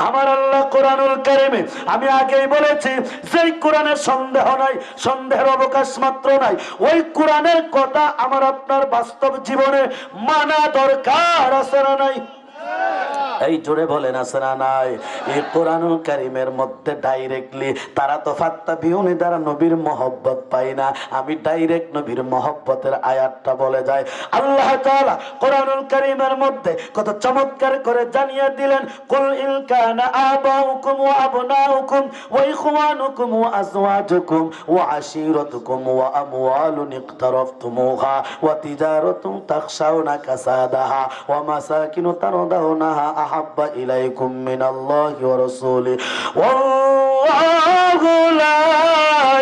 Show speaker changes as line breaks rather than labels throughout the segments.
আমার আল্লাহ কোরআনুল কারীমে, আমি আগেই বলেছি, যেই কোরআনের সন্দেহ নাই, সন্দেহের অবকাশ মাত্র নাই, ওই কোরআনের কথা আমার আপনার বাস্তব জীবনে মানা দরকার আছে না নাই? এই জোরে বলেন আছে না নাই? এই কোরআনুল কারীমের মধ্যে ডাইরেক্টলি তারা তো ফাত্তাবিউনি দ্বারা নবীর মহব্বত পাই না, আমি ডাইরেক্ট নবীর মহব্বতের আয়াতটা বলে যাই। আল্লাহ তাআলা কোরআনুল কারীমের মধ্যে কত চমৎকার করে জানিয়ে দিলেন, কুল ইন কানা আবাউকুম ওয়া আবনাউকুম ওয়া ইখওয়ানুকুম ওয়া আজওয়াজুকুম ওয়া আশীরাতুকুম ওয়া আমওয়ালুন ইকতারাফতুমুহা ওয়া তিজারাতুন তাখশাউনা কাসাদাহা ওয়া মাসাকিনু তারদাউনাহা আহাব্বা ইলাইকুম মিনাল্লাহি ওয়া রাসূলিহি ওয়াল্লাহু লা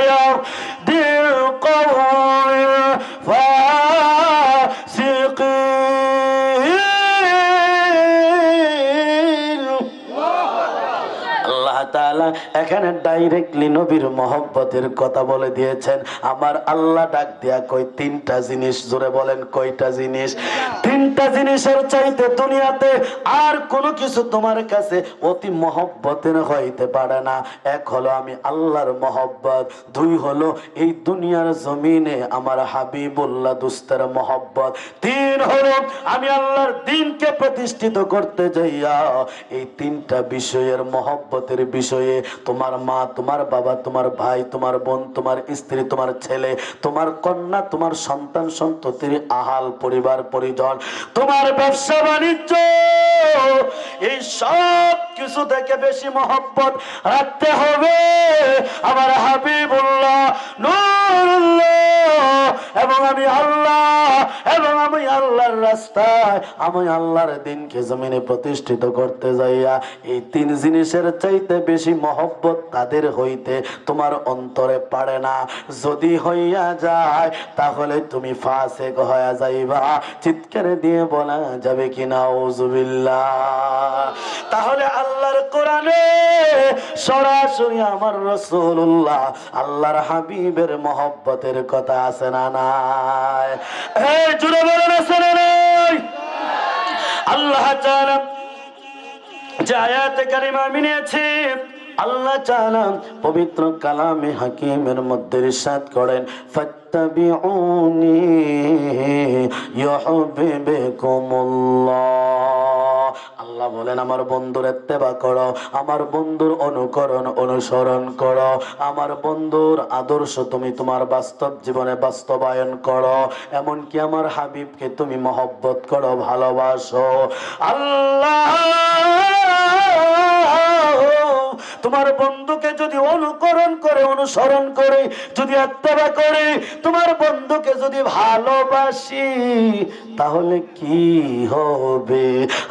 ইয়াহদিল কওমাল ফাসিকিন। আল্লাহ তাআলা এখানে ডাইরেক্টলি নবীর মহব্বতের কথা বলে দিয়েছেন। আমার আল্লাহ ডাক দিয়া কই তিনটা জিনিস, জোরে বলেন কয়টা জিনিস? তিনটা জিনিসের চাইতে দুনিয়াতে আর কোনো কিছু তোমার কাছে অতি মহব্বতের হইতে পারে না। এক হলো আমি আল্লাহর মহব্বত, দুই হলো এই দুনিয়ার জমিনে আমার হাবিবুল্লাহ দুস্তের মহব্বত, তিন হলো আমি আল্লাহর দ্বীনকে প্রতিষ্ঠিত করতে যাইয়া এই তিনটা বিষয়ের মহব্বতের বিষয়ে তোমার মা, তোমার বাবা, তোমার ভাই, তোমার বোন, তোমার স্ত্রী, তোমার ছেলে, তোমার কন্যা, তোমার সন্তান সন্ততির আহাল পরিবার পরিজন, তোমার ব্যবসা বাণিজ্য, এই সব কিছু থেকে বেশি মহব্বত রাখতে হবে আমার হাবিবুল্লাহ নূরুল্লাহ এবং আমি আল্লাহ, এবং আমি আল্লাহর রাস্তায় আমি আল্লাহর দ্বীনকে জমিনে প্রতিষ্ঠিত করতে যাইয়া এই তিন জিনিসের চাইতে বেশি মহব্বত তাদের হইতে তোমার অন্তরে পারে না। যদি হইয়া যায় তাহলে তুমি ফাসিক হয়ে যাইবা। চিৎকার দিয়ে বলা যাবে কি নাউজুবিল্লাহ? তাহলে আল্লাহর কোরআনে সরাসরি আমার রাসূলুল্লাহ আল্লাহর হাবিবের মহব্বতের কথা আছে না নাই? এই জুড়ে বলেন আছে না নাই? আল্লাহ তাআলা যে আয়াতে কারিমা আমি নিয়েছি, আল্লাহ তাআলা পবিত্র কালামে হাকিমের মধ্যে ইরশাদ করেন, ফাত্তাবিউনি ইউহিব্বুকুমুল্লাহ। আল্লাহ বলেন আমার বন্ধুর ইত্তেবা করো, আমার বন্ধুর অনুকরণ অনুসরণ করো, আমার বন্ধুর আদর্শ তুমি তোমার বাস্তব জীবনে বাস্তবায়ন করো, এমনকি আমার হাবিবকে তুমি মহব্বত করো, ভালোবাসো। আল্লাহ তোমার বন্ধুকে যদি অনুকরণ করে, অনুসরণ করে, যদি ইত্তেবা করে, তোমার বন্ধুকে যদি ভালোবাসি, তাহলে কি হবে?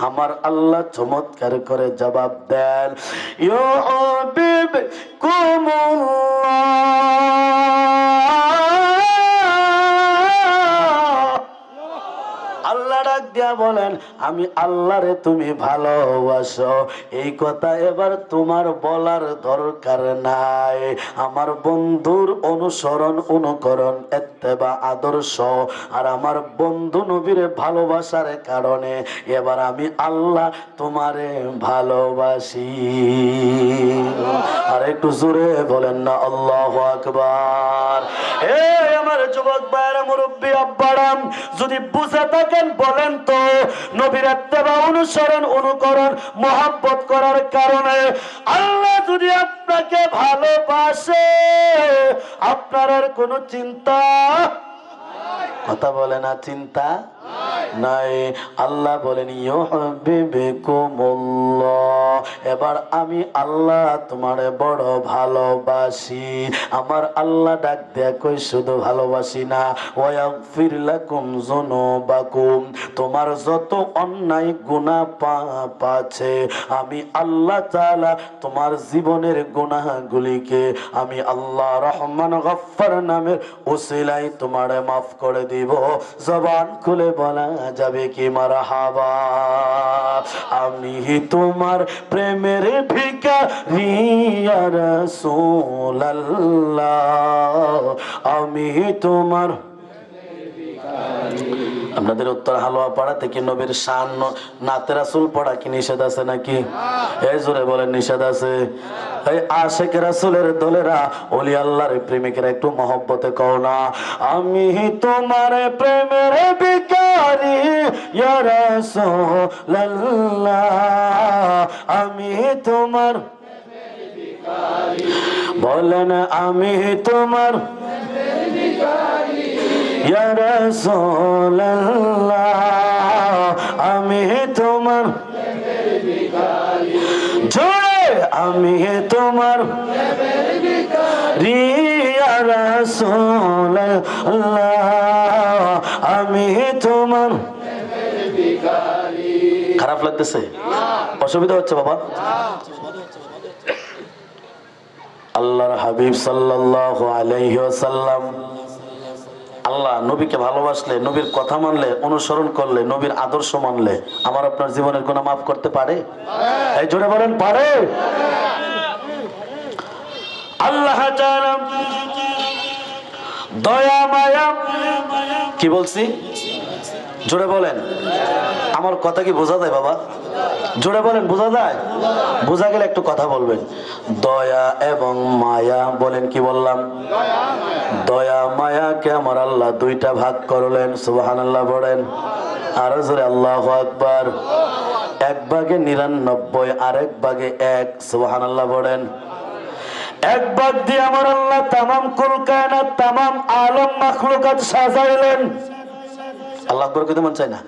আমার আল্লাহ চমৎকার করে জবাব দেন, আল্লাহ ডাক দিয়া বলেন আমি আল্লাহরে তুমি ভালোবাসো। এই কথা এবার তোমার বলার দরকার নাই। আমার বন্ধুর অনুসরণ অনুকরণ ইত্তেবা আদর্শ আর আমার বন্ধু নবীর ভালোবাসার কারণে এবার আমি আল্লাহ তোমারে ভালোবাসি। আর একটু জোরে বলেন না আল্লাহু আকবার। এই আমার যুবক ভাইরা, মুরব্বী আব্বারাম, যদি বুঝে থাকেন বলেন তো, নবীর ইত্তেবা অনুসরণ অনুকরণ মহব্বত করার কারণে আল্লাহ যদি আপনাকে ভালোবাসে, আপনার আর কোনো চিন্তা, কথা বলে না, চিন্তা নাই। আল্লাহ বলেন ইউহিব্বুকুমুল্লাহ, এবার আমি আল্লাহ তোমারে বড় ভালোবাসি। আমার আল্লাহ ডাক দেয়া কই শুধু ভালোবাসি না, ওয়াগফির লাকুম যুনুবাকুম, তোমার যত অন্যায় গুনাহ পাপ আছে আমি আল্লাহ তাআলা তোমার জীবনের গুনাহগুলিকে আমি আল্লাহ রহমান গফফার নামের ওসিলায় তোমারে মাফ করে দিব। জবান খুলে বলা যাবে কি মারহাবা? আমি তোমার প্রেমের ভিখারি ইয়া রাসূলুল্লাহ, আমি তোমার আপনাদের উত্তর হালুয়া পাড়া থেকে নবীর শান নাতে রাসূল পড়া কি নিষেধ আছে নাকি? এই জোরে বলেন নিষেধ আছে। এই আশিক রাসূলের দলেরা ওলি আল্লাহর প্রেমিকেরা একটু মহব্বতে কও না, আমি তোমার প্রেমের ভিখারি ইয়া রাসূলুল্লাহ, আমি তোমার বলেন আমি তোমার ইয়া রাসূলুল্লাহ, আমি তোমার জোরে আমি তোমার ইয়া রাসূলুল্লাহ, আমি তোমার। খারাপ লাগতেছে? অসুবিধা হচ্ছে বাবা? আল্লাহর হাবিব সাল্লাল্লাহু আলাইহি ওয়াসাল্লাম, আল্লাহ নবীকে ভালোবাসলে, নবীর কথা মানলে, অনুসরণ করলে, নবীর আদর্শ মানলে আমার আপনার জীবনের গুনাহ মাফ করতে পারে? এই জোরে বলেন পারে? আল্লাহ তাআলা দয়া মায়া কি বলছি? জোরে বলেন। আমার কথা কি বোঝা যায় বাবা? জোরে বলেন বোঝা যায়? বোঝা গেলে একটু কথা বলবেন। দয়া এবং মায়া বলেন, কি বললাম? দয়া মায়াকে আমার আল্লাহ দুইটা ভাগ করলেন। সুবহানাল্লাহ বলেন। আরো জোরে আল্লাহু আকবার। এক ভাগে 99, আরেক ভাগে 1। সুবহানাল্লাহ বলেন। এক ভাগ দিয়ে আমার আল্লাহ তামাম কুল কায়নাত, তামাম আলম মাখলুকাত সাজাইলেন। আল্লাহু আকবার কইতে মন চায় না?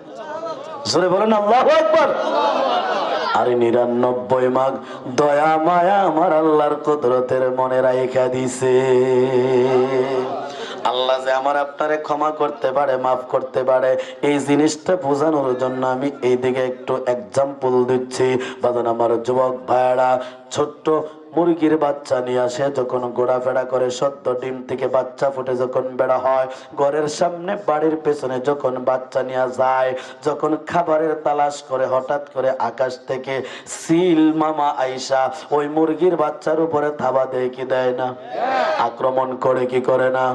জোরে বলেন আল্লাহু আকবার। আরে 99 ভাগ দয়া মায়া আমার আল্লাহর কুদরতের মনে রাইখা দিছে। আল্লাহ যে আমার আপনারে ক্ষমা করতে পারে, মাফ করতে পারে, এই জিনিসটা বোঝানোর জন্য আমি এই দিকে একটু এক্সাম্পল দিচ্ছি। বাজান আমার যুবক ভাইরা, ছোট্ট মুরগির বাচ্চা নিয়ে আসে যখন ঘোরাফেরা করে, সদ্য ডিম থেকে বাচ্চা ফুটে যখন বেড়া হয়, ঘরের সামনে বাড়ির পেছনে যখন বাচ্চা নিয়ে যায়, যখন খাবারের তালাশ করে হঠাৎ করে আকাশ থেকে সিল মামা আইসা ওই মুরগির বাচ্চার উপরে থাবা দেয় কি দেয় না? আক্রমণ করে কি করে না?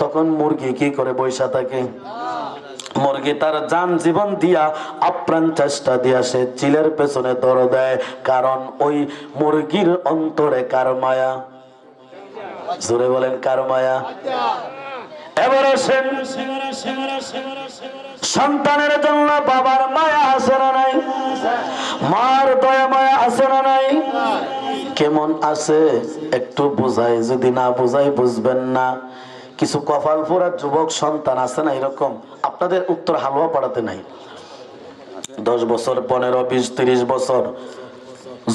তখন মুরগি কি করে? বৈশা থাকে। মুরগি তার জান জীবন দিয়া আপ্রাণ চেষ্টা দিয়া সে চিলের পেছনে দৌড় দেয়, কারণ ওই মুরগির অন্তরে কার মায়া? জোরে বলেন কার মায়া? এবার আসেন, সন্তানের জন্য বাবার মায়া আছে না নাই? মার দয়া মায়া আছে না নাই? কেমন আছে একটু বুঝাই, যদি না বুঝাই বুঝবেন না। কিছু কপাল পোড়া যুবক সন্তান আছে না এরকম? আপনাদের উত্তর হালুয়া পড়াতে নাই, 10 বছর 15 20 30 বছর,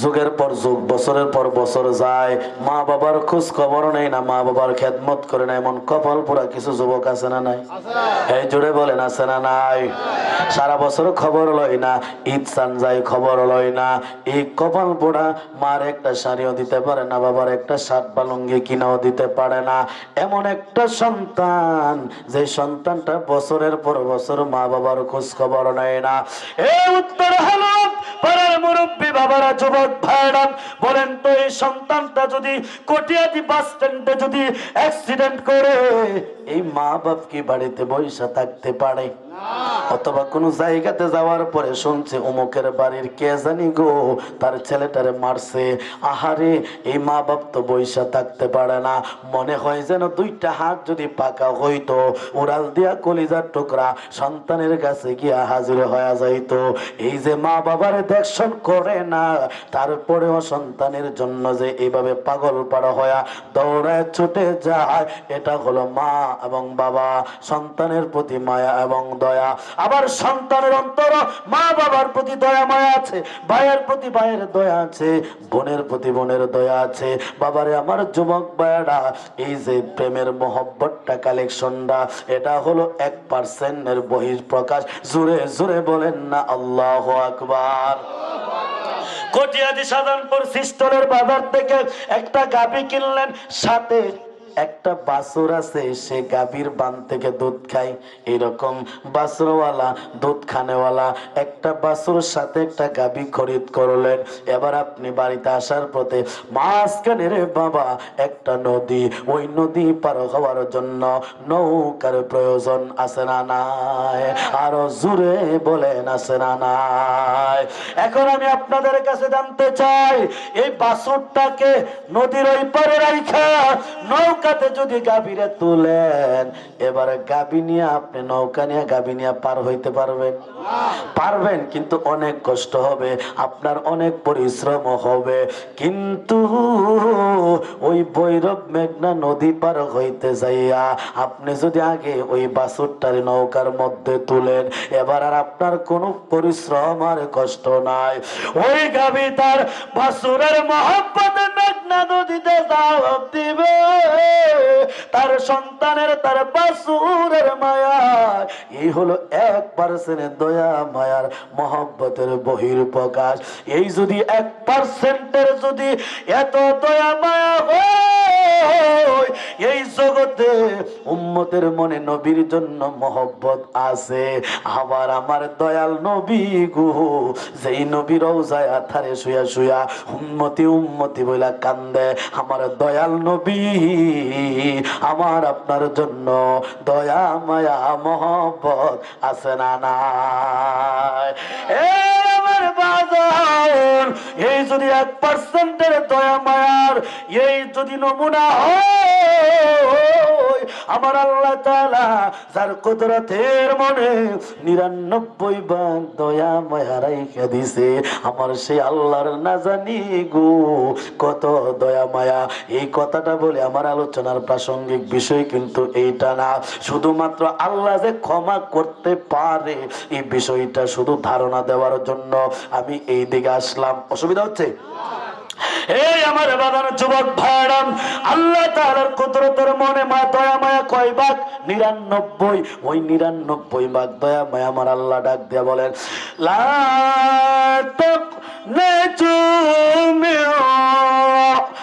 যুগের পর যুগ, বছরের পর বছর যায়, মা বাবার খোঁজ খবর নেই না, মা বাবার খেদমত করে না, এমন কপাল পোড়া কিছু যুবক আছে না নাই? এই জোরে বলেন আছে না নাই? সারা বছর খবর লয় না, ঈদ চান যায় খবর লয় না। এই কপাল পোড়া মার একটা শাড়িও দিতে পারে না, বাবার একটা শার্ট বা লুঙ্গি কিনাও দিতে পারে না। এমন একটা সন্তান, যে সন্তানটা বছরের পর বছর মা বাবার খোঁজ খবর নেয় না। এই উত্তর হলো পাড়ার মুরব্বী বাবারা, যুবক ভাইরা, বলেন তো এই সন্তানটা যদি কটিয়াদি বাস স্ট্যান্ডে যদি অ্যাক্সিডেন্ট করে, এই মা বাপ কি বাড়িতে বসে থাকতে পারে? অথবা কোন জায়গাতে যাওয়ার পরে শুনছে অমুকের বাড়ির কে জানি গো তার ছেলেটারে মারছে, আহারে এই মা বাপ তো বইসা থাকতে পারে না। মনে হয় যেন দুইটা হাত যদি পাকা হইতো, উড়াল দিয়া কলিজার টুকরা সন্তানের কাছে গিয়া হাজির হয়ে যাইতো। এই যে মা বাবার দেখশন করে না, তারপরেও সন্তানের জন্য যে এইভাবে পাগল পাড়া হয়ে দৌড়ায় ছুটে যায়, এটা হলো মা এবং বাবা, সন্তানের প্রতি মায়া এবং দয়া। আবার সন্তানের অন্তর মা বাবার প্রতি দয়া মায়া আছে, ভাইয়ের প্রতি ভাইয়ের দয়া আছে, বোনের প্রতি বোনের দয়া আছে। বাবারে আমার যুবক ভাইয়েরা, এই যে প্রেমের মহব্বতটা কালেকশনটা, এটা হলো 1% এর বহিঃপ্রকাশ। জোরে জোরে বলেন না আল্লাহু আকবার। কটিয়াদি সাধারণপুর সিস্টরের বাজার থেকে একটা গাভী কিনলেন, সাথে একটা বাছুর আছে, সে গাভীর বান থেকে দুধ খায়। এরকম বাছুরওয়ালা, দুধ খানেওয়ালা একটা বাছুর সাথে একটা গাভী খরিদ করলেন। এবার আপনি বাড়িতে আসার পথে মাঝখানে রে বাবা একটা নদী, ওই নদী পার হওয়ার জন্য নৌকার প্রয়োজন আছে না নাই? আরো জোরে বলেন আছে না নাই? এখন আমি আপনাদের কাছে জানতে চাই, এই বাছুরটাকে নদীর ওই পারে রাইখা নৌকাতে যদি গাভীরে তুলেন, এবার গাভী নিয়ে আপনি নৌকা নিয়ে গাভী নিয়ে পার হইতে পারবেন? পারবেন, কিন্তু অনেক কষ্ট হবে, আপনার অনেক পরিশ্রম হবে। কিন্তু ওই ভৈরব মেঘনা নদী পার হইতে যাইয়া আপনি যদি আগে ওই বাছুরটার নৌকার মধ্যে তুলেন, এবার আর আপনার কোনো পরিশ্রম আর কষ্ট নাই। ওই গাভী তার বাছুরের মহব্বতে মেঘনা নদীতে ঝাঁপ দিবে, তার সন্তানের, তার বাছুরের মায়া। এই হলো 1% দয়া মায়ার মহব্বতের বহির প্রকাশ। এই যদি 1%-এর যদি এত দয়া মায়া হয়, এই জগতে উম্মতের মনে নবীর জন্য মহব্বত আছে। আবার আমার দয়াল নবী গো, যেই নবী রওজায় আথারে শুয়া শুয়া উম্মতি উম্মতি বইলা কান্দে, আমার দয়াল নবী আমার আপনার জন্য দয়া মায়া মহব্বত আছে না নাই? আমার বাজার, এই যদি 1%-এর দয়া মায়ার এই যদি নমুনা হয়, আমার আল্লাহ তাআলা যার কুদরতের মনে 99 ভাগ দয়া মায়া রাইখা দিছে, আমার সেই আল্লাহর না জানি গো কত দয়া মায়া। এই কথাটা বলে আমার আলোচনার প্রাসঙ্গিক বিষয় কিন্তু এইটা না, শুধুমাত্র আল্লাহ যে ক্ষমা করতে পারে এই বিষয়টা শুধু ধারণা দেওয়ার জন্য আমি এই দিকে আসলাম। অসুবিধা হচ্ছে? এই আমার বাবার যুবক ভাইরাম, আল্লাহ তাআলার কুদরতের মনে মা দয়া মায়া কয় ভাগ? 99। ওই 99 ভাগ দয়া মায়া আমার আল্লাহ ডাক দিয়া বলেন, লা তাকনাতু মিন রাহমাতিল্লাহ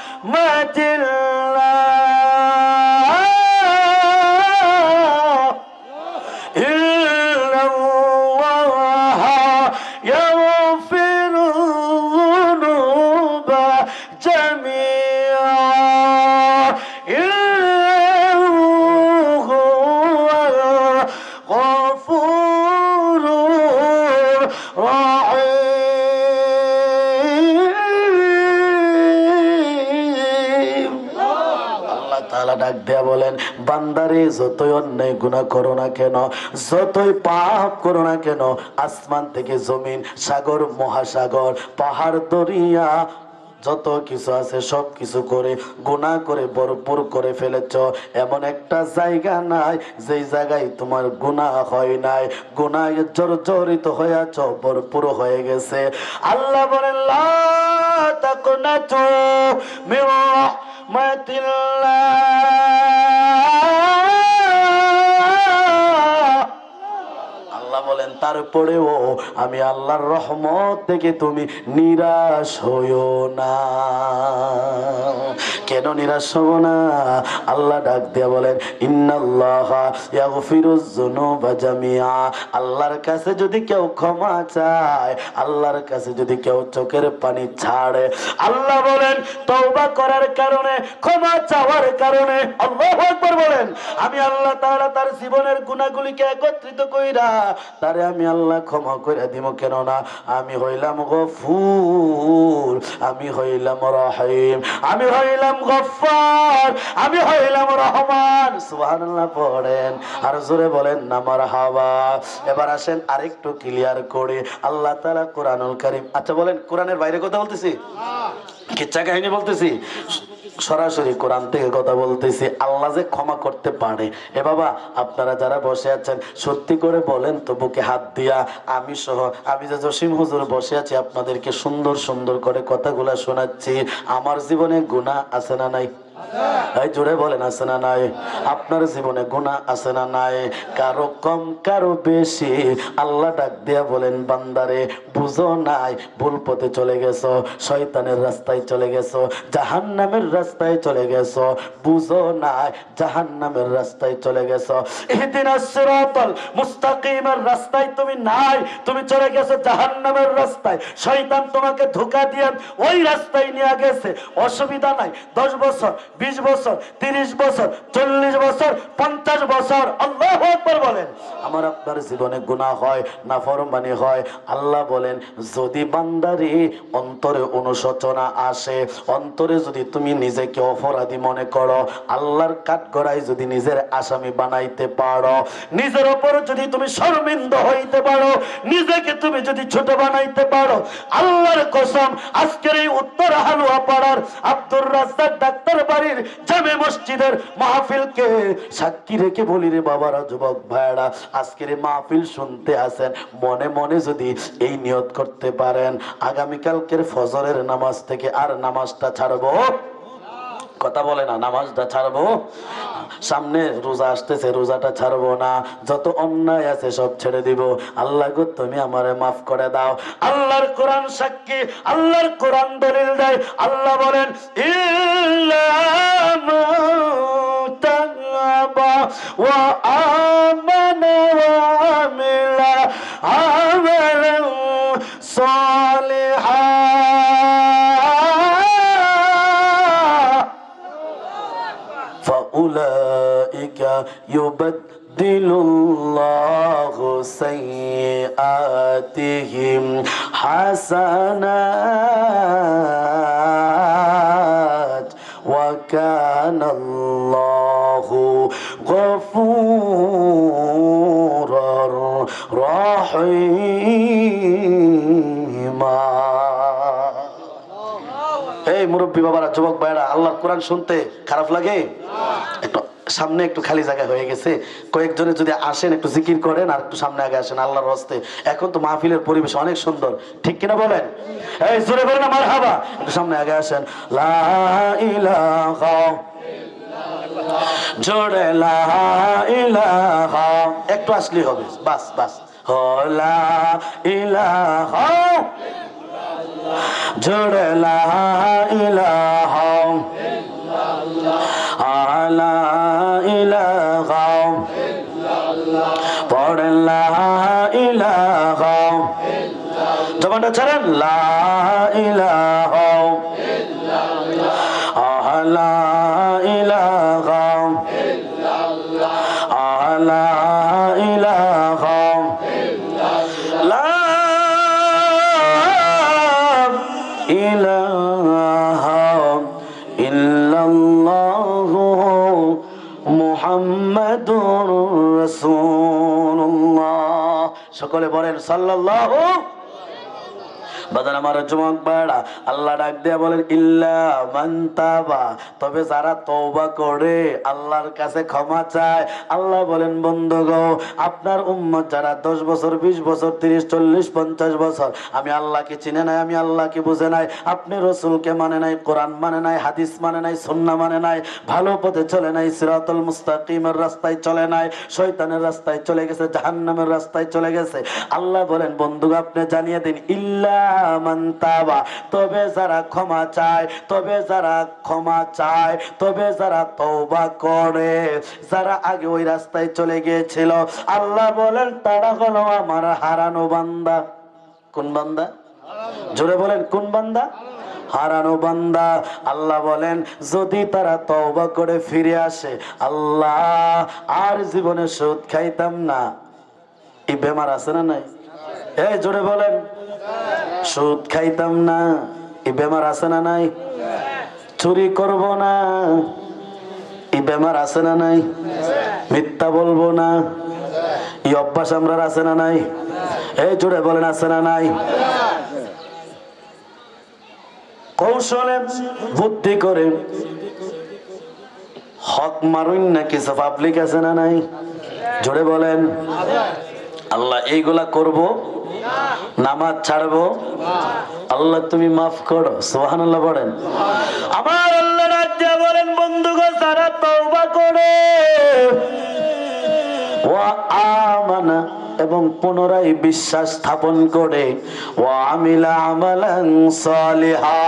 ইল্লাল্লাহ ইয়াগফিরু যুনুবা জামিআ ইন্নাহু হুয়াল গফুরুর রাহিম। আল্লাহ তাআলা ডাক দেয়া বলেন, বান্দারে যতই অন্যায় গুনাহ করো না কেন, যতই পাপ করো না কেন, আসমান থেকে জমিন, সাগর মহাসাগর, পাহাড় দরিয়া যত কিছু আছে সব কিছু করে গুনাহ করে ভরপুর করে ফেলেছ, এমন একটা জায়গা নাই যেই জায়গায় তোমার গুনাহ হয় নাই। গুনাহে জর্জরিত হয়েছ, ভরপুর হয়ে গেছে। আল্লাহ বলেন, লা তাকনাতু মির রাহমাতিল্লাহ। আল্লাহ বলেন, তারপরেও আমি আল্লাহর রহমত থেকে তুমি নিরাশ হইও না। কেন নিরাশ হব না? আল্লাহ ডাক দিয়া বলেন, ইন্নাল্লাহা ইয়াগফিরুয যুনুবা জামিআ। আল্লাহর কাছে যদি কেউ ক্ষমা চায়, আল্লাহর কাছে যদি কেউ চোখের পানি ছাড়ে, আল্লাহ বলেন তওবা করার কারণে, ক্ষমা চাওয়ার কারণে, আল্লাহু আকবার বলেন, আমি আল্লাহ তাআলা তার জীবনের গুনাহগুলিকে একত্রিত কইরা তারে আমি আল্লাহ ক্ষমা কইরা দিব। কেন না? আমি হইলাম গফুর, আমি হইলাম রহিম, আমি হইলাম গফফার, আমি হইলাম রহমান। সুবহানাল্লাহ পড়েন আর জোরে বলেন না মারহাবা। এবার আসেন আরেকটু ক্লিয়ার করে, আল্লাহ তাআলা কোরআনুল কারীম, আচ্ছা বলেন কোরআনের বাইরে কথা বলতেছি, কিচ্ছা কাহিনী বলতেছি, সরাসরি কোরআন থেকে কথা বলতেছি। আল্লাহ যে ক্ষমা করতে পারে, এ বাবা আপনারা যারা বসে আছেন সত্যি করে বলেন তো বুকে হাত দিয়া, আমি সহ, আমি যে জসিম হুজুর বসে আছি আপনাদেরকে সুন্দর সুন্দর করে কথাগুলা শোনাচ্ছি, আমার জীবনে গুনাহ আছে না নাই? এই জোরে বলেন আছে না নাই? আপনার জীবনে গুনাহ আছে না নাই? কারো কম কারো বেশি, আল্লাহ ডাক দিয়া বলেন বান্দারে বুঝো নাই, ভুল পথে চলে গেছো, শয়তানের রাস্তায় চলে গেছো, জাহান্নামের রাস্তায় চলে গেছো, বুঝো নাই জাহান্নামের রাস্তায় চলে গেছো। ইহদিনাস সিরাতাল মুস্তাকিমের রাস্তায় তুমি নাই, তুমি চলে গেছো জাহান্নামের রাস্তায়। শয়তান তোমাকে ধোঁকা দিয়ে ওই রাস্তায় নিয়ে গেছে, অসুবিধা নাই। 10 বছর, 20 বছর, 30 বছর, 40 বছর, 50 বছর, আল্লাহু আকবার বলেন। আমার আপনার জীবনে গুনাহ হয়, নাফরমানি হয়, আল্লাহ বলেন যদি বান্দারে অন্তরে অনুশোচনা আসে, অন্তরে যদি তুমি নিজেকে অপরাধী মনে করো, আল্লাহর কাঠগড়ায় যদি নিজের আসামি বানাইতে পারো, নিজের উপর যদি তুমি শর্মিন্দা হইতে পারো, নিজেকে তুমি যদি ছোট বানাইতে পারো, আল্লাহর কসম আজকের এই উত্তর হালুয়া পাড়ার আব্দুর রাজ্জাক ডাক্তার বাড়ির জামে মসজিদের মাহফিলকে সাক্ষী রেখে বলি রে বাবারা, যুবক ভাইরা, আজকের এই মাহফিল শুনতে আসেন, মনে মনে যদি এই নিয়ত করতে পারেন আগামীকালকের ফজরের নামাজ থেকে আর নামাজটা ছাড়বো, কথা বলে না, নামাজটা ছাড়বো, সামনে রোজা আসতেছে রোজাটা ছাড়বো না, যত অন্যায় আছে সব ছেড়ে দিব। আল্লাহ গো তুমি আমারে মাফ করে দাও। আল্লাহর কোরআন সাক্ষী, আল্লাহর কোরআন দলিল দেয়। আল্লাহ বলেন ইল্লা মান তাবা ওয়া আমানা ওয়া আমিলা আমালান সালিহান فأولئك يبدل الله سيئاتهم حسنات وكان الله غفورا رحيما। এই মুরব্বী বাবারা, যুবক ভাইরা, আল্লাহর কোরআন শুনতে খারাপ লাগে? একটু সামনে একটু খালি জায়গা হয়ে গেছে, কয়েকজনে যদি আসেন একটু জিকির করেন আর একটু সামনে আগে আসেন আল্লাহর হস্তে। এখন তো মাহফিলের পরিবেশ অনেক সুন্দর, ঠিক কিনা বলেন? এই জোরে বলেন না মারহাবা। একটু সামনে আগে আসেন। লা ইলাহা জোরে লা ইলাহা, একটু আসলেই হবে, বাস বাস। লা ইলাহা জোরে লা ইলাহা লা ইলাহা পড়েন লা ইলাহা, জবানটা ছাড়েন, লা ইলাহা লা ইলাহা লা ইলাহা লা ইলাহা ইল্লাল্লাহু মুহাম্মাদুর রাসূলুল্লাহ। সকলে বলেন সাল্লাল্লাহু। বাজার আমার যুবক ভাইরা, আল্লাহ ডাক দিয়া বলেন ইল্লা মান তাবা, তবে যারা তওবা করে আল্লাহর কাছে ক্ষমা চায়। আল্লাহ বলেন বন্ধুগো, আপনার উম্মত যারা 10 বছর, 20 বছর, 30, 40, 50 বছর আমি আল্লাহকে চিনে নাই, আমি আল্লাহকে বুঝে নাই, আপনি রসুলকে মানে নাই, কোরআন মানে নাই, হাদিস মানে নাই, সুন্নাহ মানে নাই, ভালো পথে চলে নাই, সিরাতুল মুস্তাকিমের রাস্তায় চলে নাই, শয়তানের রাস্তায় চলে গেছে, জাহান্নামের রাস্তায় চলে গেছে। আল্লাহ বলেন বন্ধুগো আপনি জানিয়ে দিন ইল্লা মান তাবা, তবে যারা ক্ষমা চায়, তবে যারা ক্ষমা চায়, তবে যারা তওবা করে, যারা আগে ওই রাস্তায় চলে গিয়েছিল, আল্লাহ বলেন তারা হলো আমার হারানো বান্দা। কোন বান্দা? জোরে বলেন কোন বান্দা? হারানো বান্দা। আল্লাহ বলেন যদি তারা তওবা করে ফিরে আসে, আল্লাহ আর জীবনে সুদ খাইতাম না। এই বেমার আছে না নাই? এই জোরে বলেন, সুদ খাইতাম না, এই বেমার আছে না নাই? চুরি করব না, এই বেমার আছে না নাই? মিথ্যা বলবো না, এই অভ্যাস আমরা আছে না নাই? এই জোরে বলেন আছে না নাই? কৌশলে বুদ্ধি করে হক মারুন না কিছু পাবলিক আছে না নাই? জোরে বলেন। আল্লাহ এইগুলা করব নামাজ ছাড়বো? আল্লাহ তুমি মাফ করো, সুবহানাল্লাহ বলেন। আমার আল্লাহ রাজ্জা বলেন, বন্ধুগণ যারা তওবা করে ওয়া আমানা এবং পুনরায় বিশ্বাস স্থাপন করে ওয়া আমিলা আমালান সালিহা,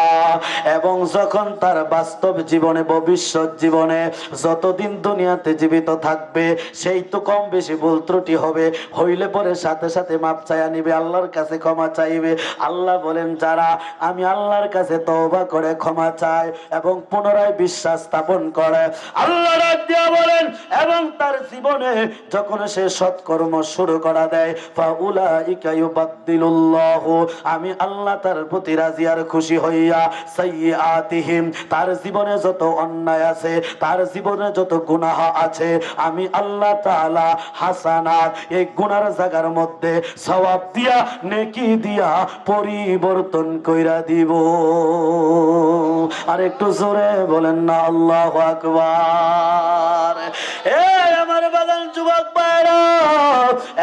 এবং যখন তার বাস্তব জীবনে ভবিষ্যৎ জীবনে যতদিন দুনিয়াতে জীবিত থাকবে সেই তো কম বেশি ভুল ত্রুটি হবে, হইলে পরে সাথে সাথে মাপ চাইয়া নিবে, আল্লাহর কাছে ক্ষমা চাইবে। আল্লাহ বলেন যারা আমি আল্লাহর কাছে তওবা করে ক্ষমা চায় এবং পুনরায় বিশ্বাস স্থাপন করে, আল্লাহ রাব্বুল বলেন এবং তার জীবনে যখন সে সৎকর্ম শুরু করা দেয় ফাউলাইকা ইউবাদদিলুল্লাহু, আমি আল্লাহ তার প্রতি রাজি আর খুশি হইয়া সাইয়্যাতিহিম, তার জীবনে যত অন্যায় আছে, তার জীবনে যত গুনাহ আছে, আমি আল্লাহ তাআলা হাসানাত, এই গুনার জায়গার মধ্যে সওয়াব দিয়া নেকি দিয়া পরিবর্তন কইরা দিব। আর একটু জোরে বলেন না আল্লাহু আকবার। এই আমার বাগান যুবক ভাইরা,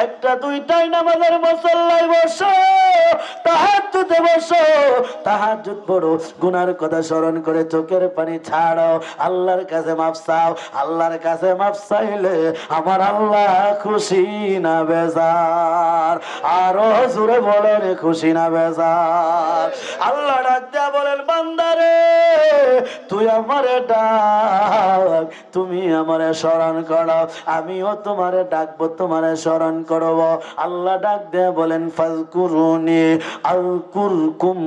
একটা দুইটাই নামাজের মুসল্লায় বসো, তাহাজ্জুদে বসো, তাহাজ্জুদ পড়ো, গুনার কথা স্মরণ করে চোখের পানি ছাড়ো, আল্লাহর কাছে মাফ চাও। আল্লাহর কাছে মাফ চাইলে আমার আল্লাহ খুশি না বেজার? আরো জোরে বলেন খুশি না বেজার? আল্লাহ ডাক দিয়া বলেন বান্দারে তুই আমারে ডাক, তুমি আমারে স্মরণ করো, আমিও তোমারে ডাকবো, তোমারে স্মরণ করব। আল্লাহ ডাক দিয়ে বলেন ফাজকুরুনি আযকুরকুম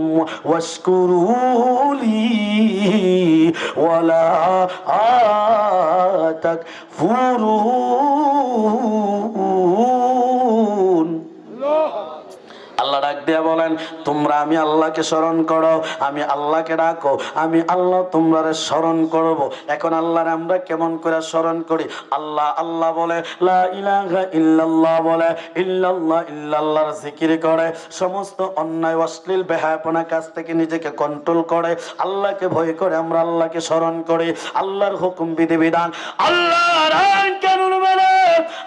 ওয়াশকুরুলি ওয়ালা তাকফুরুন। আল্লাহ ডাক দিয়া বলেন তোমরা আমি আল্লাহকে স্মরণ করো, আমি আল্লাহকে ডাকো, আমি আল্লাহ তোমরা স্মরণ করব। এখন আল্লাহর আমরা কেমন করে স্মরণ করি? আল্লাহ আল্লাহ বলে, লা ইলাহা ইল্লাল্লাহ বলে, ইল্লাল্লাহ ইল্লাল্লাহর জিকির করে, সমস্ত অন্যায় অশ্লীল বেহায়াপনা কাজ থেকে নিজেকে কন্ট্রোল করে, আল্লাহকে ভয় করে আমরা আল্লাহকে স্মরণ করি। আল্লাহর হুকুম বিধিবিধান, আল্লাহর আইন কানুন মেনে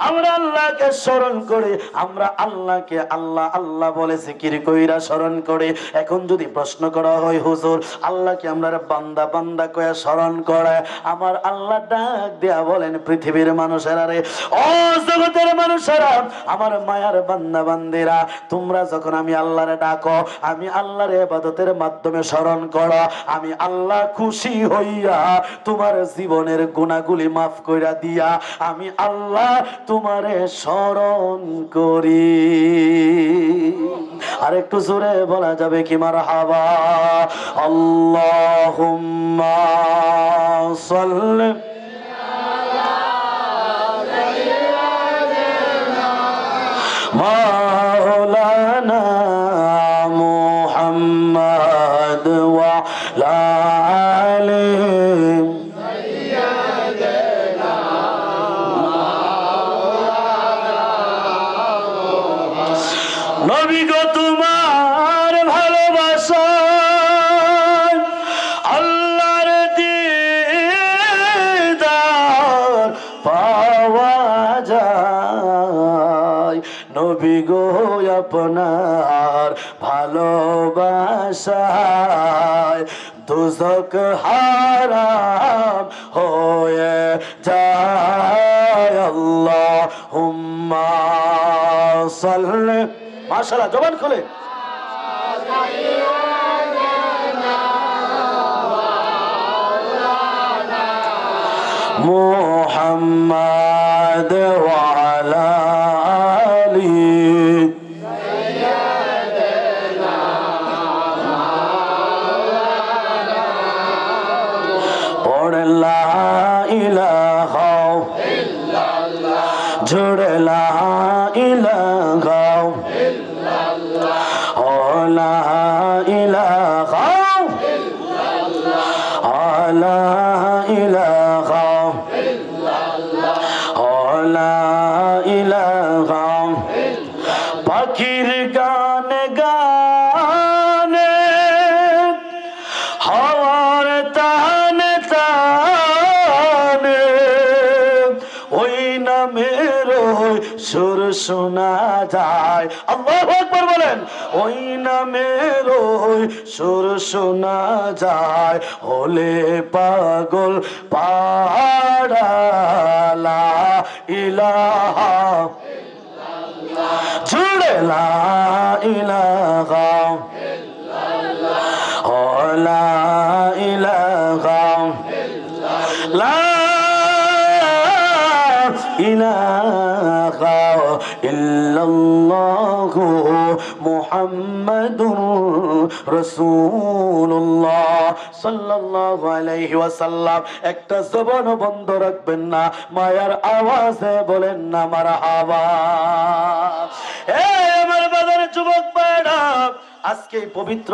আমরা আল্লাহকে স্মরণ করি, আমরা আল্লাহকে আল্লাহ আল্লাহ বলে জিকির কইরা স্মরণ করে। এখন যদি প্রশ্ন করা হয় হুজুর আল্লাহকে আমরা বান্দা বান্দা কইয়া স্মরণ করে, আমার আল্লাহ ডাক দেয়া বলেন পৃথিবীর মানুষেরা রে, ও জগতের মানুষেরা, আমার মায়ার বান্দা বান্দিরা, তোমরা যখন আমি আল্লাহরে ডাকো, আমি আল্লাহর ইবাদতের মাধ্যমে স্মরণ করো, আমি আল্লাহ খুশি হইয়া তোমার জীবনের গুনাহগুলি মাফ কইরা দিয়া আমি আল্লাহ তোমারে স্মরণ করি। আর একটু জোরে বলা যাবে কি মারহাবা? আল্লাহুম্মা সাল্লি মাওলানা মুহাম্মদ ওয়া লা আলিহি নবী গো তোমার ভালোবাসা আল্লাহর দিদার পাওয়া যায়, নবী গো আপনার ভালোবাসায় দুজক হারাম হয়ে যায়। আল্লাহুম্মা সাল্লি, মাশাআল্লাহ জবান খুলে, মুহাম্মদ ওয়া আলা আলিহি লা ইলাহা ইল্লাল্লাহ, জোরে লা ইলাহা ইল্লাল্লাহ, লা ইলাহা ইল্লাল্লাহ, লা ইলাহা ইল্লাল্লাহ, লা ইলাহা ইল্লাল্লাহ। পাখির গান গানে হাওয়ার টানে টানে ওই নামের সুর শোনা যায়। আল্লাহু আকবার বলেন, ওই নামের ওই সুর শোনা যায় হলে পাগল পাড়া লা ইলাহা জুড়ে লা ইলাহা লা ইলাহা লা ইলাহা ইল্লাল্লাহু মুহাম্মাদুর রাসূলুল্লাহ সাল্লাল্লাহু আলাইহি ওয়াসাল্লাম। একটা জবান বন্ধ রাখবেন না, মায়ার আওয়াজে বলেন না মারহাবা। এই আমার বাজার যুবক ভাইরা, আজকে পবিত্র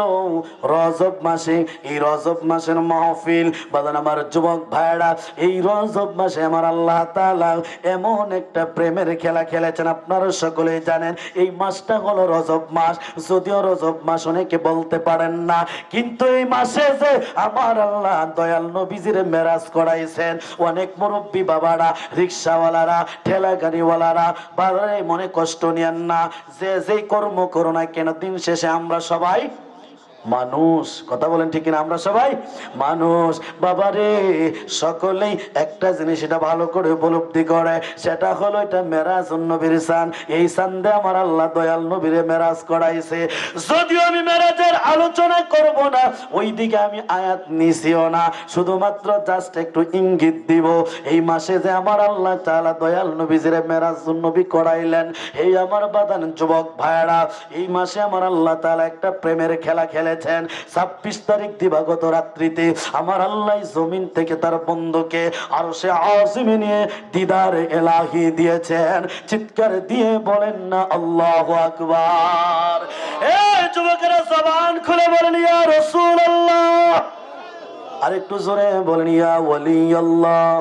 রজব মাসে, এই রজব মাসের মাহফিল বাদান আমার যুবক ভাইরা, এই রজব মাসে আমার আল্লাহ তাআলা এমন একটা প্রেমের খেলা খেলেছেন, আপনারা সকলেই জানেন। এই মাসটা হলো রজব মাস। যদিও রজব মাস অনেকে বলতে পারেন না, কিন্তু এই মাসে যে আমার আল্লাহ দয়াল নবীজির মেরাজ করাইছেন। অনেক মুরব্বী বাবারা, রিক্সাওয়ালারা, ঠেলা গাড়িওয়ালারা, বাবারে মনে কষ্ট নিয়েন না, যে যেই কর্ম করো না কেন, দিন শেষে আমরা সবাই মানুষ। কথা বলেন ঠিক কিনা? আমরা সবাই মানুষ বাবারে। সকলেই একটা জিনিস এটা ভালো করে উপলব্ধি করে, সেটা হলো এটা মেরাজ নবীর চাঁদ। এই চাঁদে আমার আল্লাহ দয়াল নবীরে মেরাজ করাইছে। যদিও আমি মেরাজের আলোচনা করব না, ওই দিকে আমি আয়াত নিছিও না, শুধুমাত্র জাস্ট একটু ইঙ্গিত দিব। এই মাসে যে আমার আল্লাহ তাআলা দয়াল নবীজিরে মেরাজ নবী করাইলেন, এই আমার বাদান যুবক ভাইরা, এই মাসে আমার আল্লাহ তাআলা একটা প্রেমের খেলা খেলে 26 তারিখ দিবাগত রাত্রিতে আমার আল্লাহ জমিন থেকে তার বন্ধুকে আরশে আজিমে নিয়ে দিদার ইলাহি দিয়েছেন। চিৎকার দিয়ে বলেন না আল্লাহু আকবার। এই যুবকেরা জবান খুলে বলেন ইয়া রাসূলুল্লাহ। আরেকটু জোরে বলেন ইয়া ওয়ালি আল্লাহ।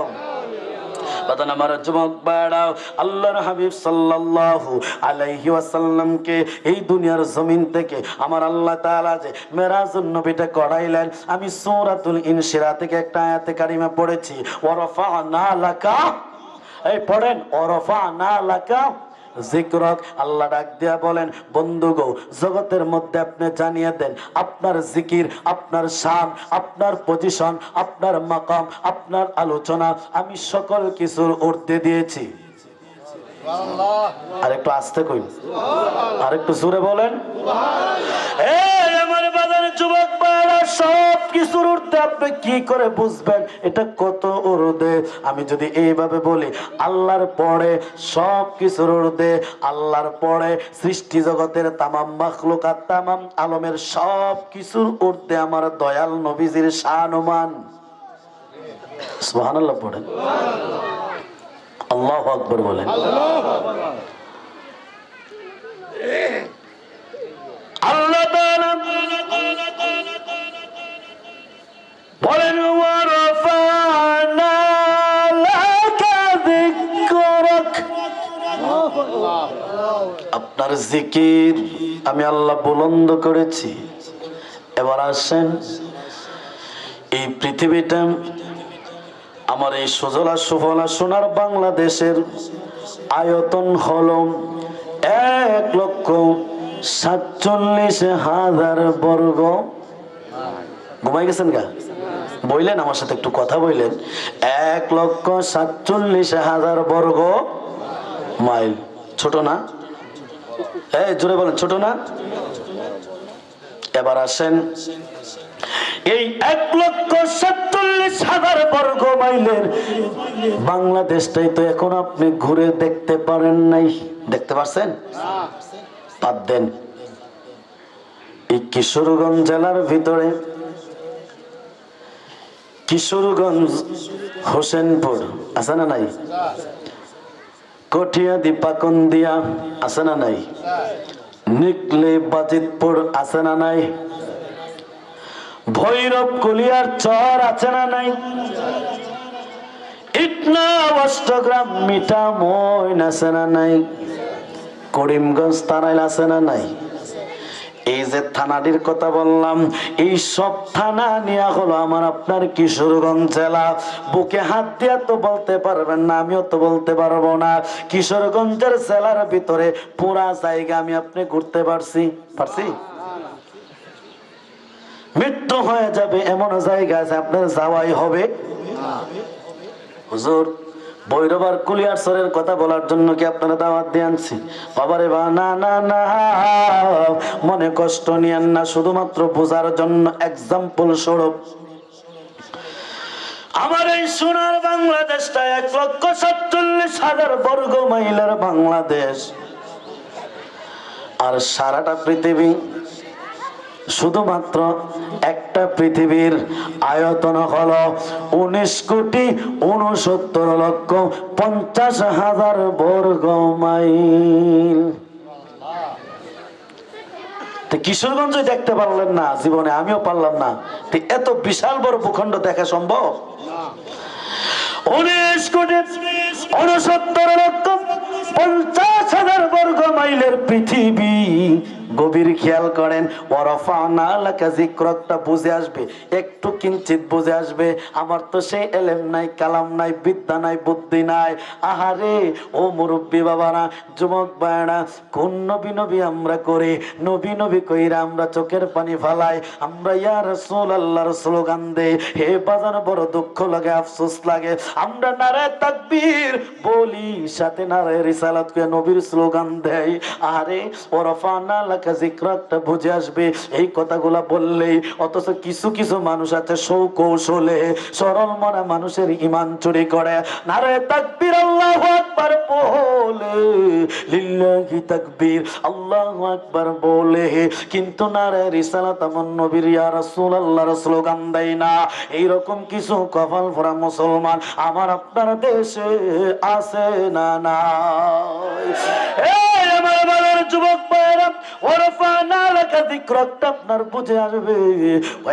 বাদান আমার যুবক ভাইরা, আল্লাহর হাবিব সাল্লাল্লাহু আলাইহি ওয়াসাল্লামকে এই দুনিয়ার জমিন থেকে আমার আল্লাহ তাআলা যে মেরাজুন নবীটা করাইলেন, আমি সূরাতুল ইনশিরা থেকে একটা আয়াতে কারিমা পড়েছি, ওয়ারাফা'না লাকা। এই পড়েন ওয়ারাফা'না লাকা যিকরাক। আল্লাহ ডাক দিয়া বলেন, বন্ধুগো, জগতের মধ্যে আপনি জানিয়ে দেন আপনার জিকির, আপনার শান, আপনার পজিশন, আপনার মাকাম, আপনার আলোচনা আমি সকল কিছুর ঊর্ধ্বে দিয়েছি। আর একটু আস্তে কই, আর একটু জোরে বলেন। এই আমার বাজার যুবক ভাইরা, সব কিছুর ঊর্ধ্বে আপনি কি করে বুঝবেন এটা কত ঊর্ধ্বে? আমি যদি এইভাবে বলি, আল্লাহর পরে সব কিছুর ঊর্ধ্বে, আল্লাহর পরে সৃষ্টি জগতের তামাম মাখলুকাত, তামাম আলমের সব কিছুর ঊর্ধ্বে আমার দয়াল নবীজির শান ও মান। সুবহানাল্লাহ পড়েন, আল্লাহু আকবার বলেন। আল্লাহ তাআলা বলেন ওয়ারাফা'না লাকা যিকরাক। আপনার জিকির আমি আল্লাহ বুলন্দ করেছি। এবার আসেন, এই পৃথিবীটা আমার এই সুজলা সুফলা সোনার বাংলাদেশের আয়তন হলো 1,47,000 বর্গ। ঘুমাই গেছেন গা? বললেন আমার সাথে একটু কথা বললেন। 1,47,000 বর্গ মাইল। ছোট না? এই জোরে বলেন, ছোট না? এবার আসেন, এই 1,47,000 বর্গ মাইলের বাংলাদেশটাই তো এখন আপনি ঘুরে দেখতে পারেন নাই। দেখতে পারছেন? বাদ দেন। এই কিশোরগঞ্জ জেলার ভিতরে, কিশোরগঞ্জ, হোসেনপুর আছে না নাই? কঠিয়াদি পাকন্দিয়া আছে না নাই? নিকলে বাজিতপুর আছে না নাই? ভৈরব কলিয়ার চর আছে না নাই? ইটনা অষ্টগ্রাম মিঠা মইন আছে না নাই? করিমগঞ্জ তারাইল আছে না নাই? এই যে থানাটির কথা বললাম, এই সব থানা নিয়ে হলো আমার আপনার কিশোরগঞ্জ জেলা। বুকে হাত দিয়া তো বলতে পারবেন না, আমিও তো বলতে পারবো না, কিশোরগঞ্জের জেলার ভিতরে পুরা জায়গা আমি আপনি ঘুরতে পারছি। মৃত্যু হয়ে যাবে এমন জায়গা আছে আপনার যাওয়াই হবে। হুজুর ভৈরবার কুলিয়ারসরের কথা বলার জন্য কি আপনারা দাওয়াত দিয়ে আনছি? বাবারে বা, না না না, মনে কষ্ট নিয়েন না, শুধুমাত্র বোঝার জন্য এক্সাম্পল স্বরূপ। আমার এই সোনার বাংলাদেশটা 1,47,000 বর্গ মাইলের বাংলাদেশ, আর সারাটা পৃথিবী শুধুমাত্র একটা পৃথিবীর আয়তন হলো 19,69,50,000 বর্গ মাইল। কিশোরগঞ্জ দেখতে পারলেন না জীবনে, আমিও পারলাম না, এত বিশাল বড় ভূখণ্ড দেখা সম্ভব? 19,69,50,000 বর্গ মাইলের পৃথিবী। গভীর খেয়াল করেন, বুঝে আসবে, একটু কিঞ্চিত বুঝে আসবে। আমার তো সেই এলেম নাই, কালাম নাই, বিদ্যা নাই, বুদ্ধি নাই। আহারে ও মুরব্বী বাবারা, যুবক ভাইরা, কোন নবী নবী আমরা করি, নবী নবী কইরা আমরা চোখের পানি ফালাই, আমরা ইয়া রাসূলুল্লাহর স্লোগান দেই। হে বাজান, বড় দুঃখ লাগে, আফসোস লাগে, আমরা নারায়ে তাকবীর বলি, সাথে নারায়ে রিসালাত করে নবীর স্লোগান দেই। আরে ওরফানা লাকা যিকরাকটা বুঝে আসবে এই কথাগুলা বললেই। অথচ কিছু কিছু মানুষ আছে সৌকৌশলে সরল মনা মানুষের ঈমান চুরি করে। নারায়ে তাকবীর আল্লাহু আকবার বলে, লিল্লাহি তাকবীর আল্লাহু আকবার বলে, কিন্তু নারায়ে রিসালাত আমার নবীর ইয়া রাসূলুল্লাহর স্লোগান দেয় না। এইরকম কিছু কপাল পোড়া মুসলমান আমার আপনার দেশে আছে না নাই? এই আমার বাবার যুবক ভাইরা, ওরফানা লাকা যিকরাকটা আপনার বুঝে আসবে।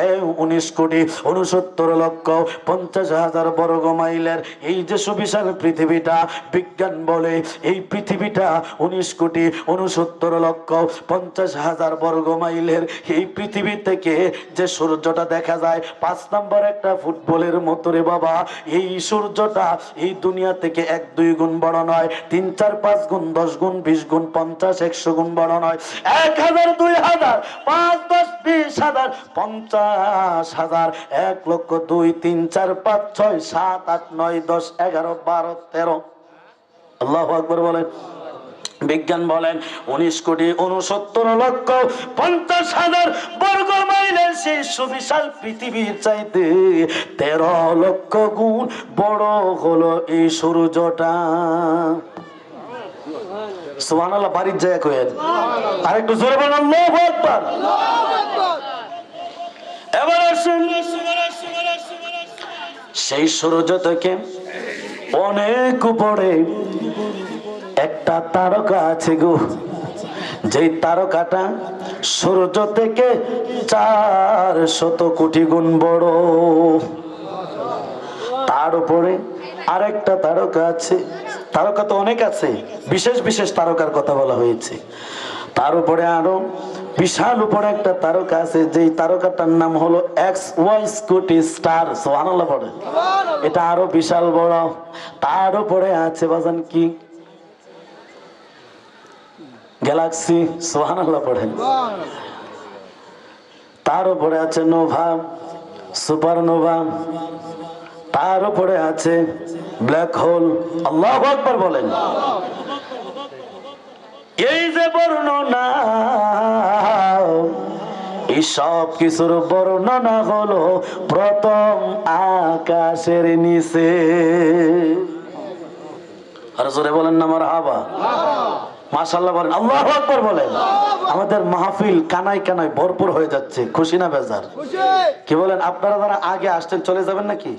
19,69,50,000 বর্গ মাইলের এই যে সুবিশাল পৃথিবীটা, বিজ্ঞান বলে এই পৃথিবীটা 19,69,50,000 বর্গ মাইলের এই পৃথিবী থেকে যে সূর্যটা দেখা যায় 5 নম্বর একটা ফুটবলের মতো রে বাবা, এই সূর্যটা এই দুনিয়া থেকে 1-2 গুণ বড় নয়, 3, 4, 5 গুণ, 10 গুণ, 20 গুণ, 50, 100 গুণ বড় নয়। 1,000, 2,000, 5, 10, 20,000, 50,000, 1,00,000, 2, 3, 4, 5, 6, 7, 8, 9, 10, 11, 12, 13। আল্লাহু আকবার বলেন। বিজ্ঞান বলেন 19,69,50,000 বর্গ মাইলের সেই সুবিশাল পৃথিবীর চাইতে 13 লক্ষ গুণ বড় হলো এই সূর্যটা। সুবহানাল্লাহ, বাড়ির জায়গা কইেন আরেকটু জোরে বলেন আল্লাহু আকবার। এবার আসেন, সেই সূর্য থেকে অনেক উপরে একটা তারকা আছে গো, যেই তারকাটা সূর্য থেকে 400 কোটি গুণ বড়। তার উপরে আরেকটা তারকা আছে, তারকা তো অনেক আছে, বিশেষ বিশেষ তারকার কথা বলা হয়েছে। তার উপরে আরো বিশাল উপরে একটা তারকা আছে, যেই তারকাটার নাম হলো XY কোটি স্টার। সুবহানাল্লাহ পড়ে, এটা আরো বিশাল বড়। তার উপরে আছে বাজান কি? গ্যালাক্সি। সুবহানাল্লাহ পড়েন। তার উপরে আছে নোভা, সুপারনোভা, তার উপরে আছে ব্ল্যাক হোল। আল্লাহু আকবার বলেন। এই যে বর্ণনা, এই সব কিছুর বর্ণনা হলো প্রথম আকাশের নিচে। আর জোরে বলেন না মারহাবা, মাশাআল্লাহ বলেন, আল্লাহু আকবার বলেন। আমাদের মাহফিল কানায় কানায় ভরপুর হয়ে যাচ্ছে, খুশি না বেজার? কি বলেন? আপনারা যারা আগে আসছেন চলে যাবেন নাকি?